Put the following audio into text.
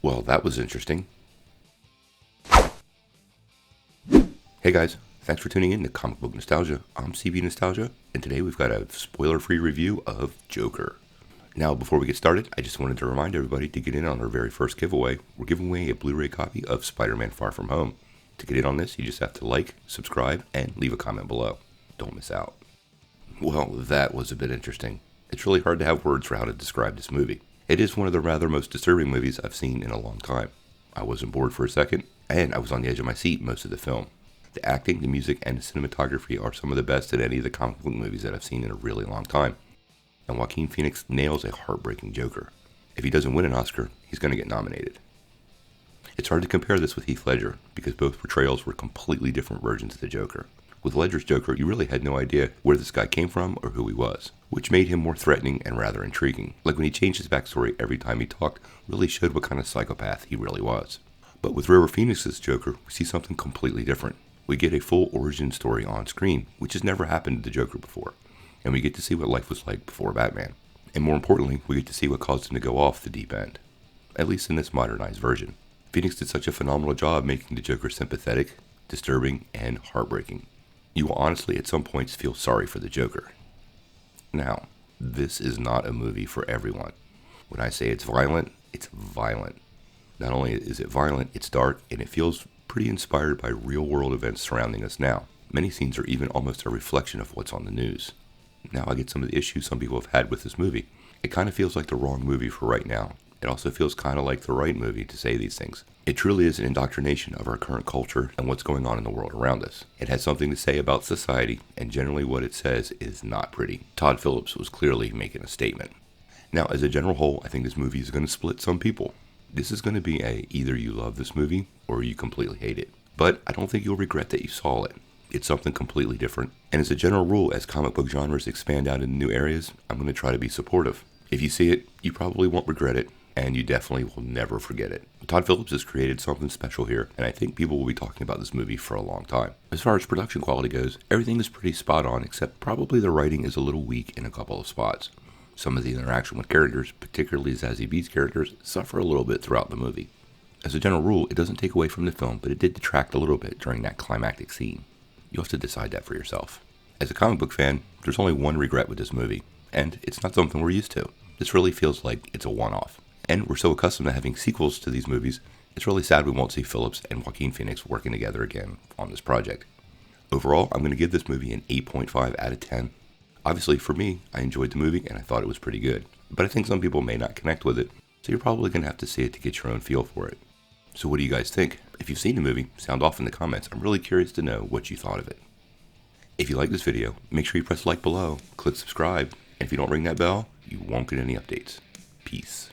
Well, that was interesting. Hey guys, thanks for tuning in to Comic Book Nostalgia. I'm CB Nostalgia, and today we've got a spoiler-free review of Joker. Now, before we get started, I just wanted to remind everybody to get in on our very first giveaway. We're giving away a Blu-ray copy of Spider-Man Far From Home. To get in on this, you just have to like, subscribe, and leave a comment below. Don't miss out. Well, that was a bit interesting. It's really hard to have words for how to describe this movie. It is one of the rather most disturbing movies I've seen in a long time. I wasn't bored for a second, and I was on the edge of my seat most of the film. The acting, the music, and the cinematography are some of the best in any of the comic book movies that I've seen in a really long time. And Joaquin Phoenix nails a heartbreaking Joker. If he doesn't win an Oscar, he's going to get nominated. It's hard to compare this with Heath Ledger, because both portrayals were completely different versions of the Joker. With Ledger's Joker, you really had no idea where this guy came from or who he was, which made him more threatening and rather intriguing. Like when he changed his backstory every time he talked, really showed what kind of psychopath he really was. But with River Phoenix's Joker, we see something completely different. We get a full origin story on screen, which has never happened to the Joker before. And we get to see what life was like before Batman. And more importantly, we get to see what caused him to go off the deep end. At least in this modernized version. Phoenix did such a phenomenal job making the Joker sympathetic, disturbing, and heartbreaking. You will honestly at some points feel sorry for the Joker. Now, this is not a movie for everyone. When I say it's violent, it's violent. Not only is it violent, it's dark, and it feels pretty inspired by real-world events surrounding us now. Many scenes are even almost a reflection of what's on the news. Now I get some of the issues some people have had with this movie. It kind of feels like the wrong movie for right now. It also feels kind of like the right movie to say these things. It truly is an indoctrination of our current culture and what's going on in the world around us. It has something to say about society, and generally what it says is not pretty. Todd Phillips was clearly making a statement. Now, as a general whole, I think this movie is going to split some people. This is going to be either you love this movie or you completely hate it. But I don't think you'll regret that you saw it. It's something completely different. And as a general rule, as comic book genres expand out into new areas, I'm going to try to be supportive. If you see it, you probably won't regret it, and you definitely will never forget it. Todd Phillips has created something special here, and I think people will be talking about this movie for a long time. As far as production quality goes, everything is pretty spot on, except probably the writing is a little weak in a couple of spots. Some of the interaction with characters, particularly Zazie Beetz characters, suffer a little bit throughout the movie. As a general rule, it doesn't take away from the film, but it did detract a little bit during that climactic scene. You'll have to decide that for yourself. As a comic book fan, there's only one regret with this movie, and it's not something we're used to. This really feels like it's a one-off. And we're so accustomed to having sequels to these movies, it's really sad we won't see Phillips and Joaquin Phoenix working together again on this project. Overall, I'm going to give this movie an 8.5 out of 10. Obviously, for me, I enjoyed the movie and I thought it was pretty good. But I think some people may not connect with it, so you're probably going to have to see it to get your own feel for it. So what do you guys think? If you've seen the movie, sound off in the comments. I'm really curious to know what you thought of it. If you like this video, make sure you press like below, click subscribe, and if you don't ring that bell, you won't get any updates. Peace.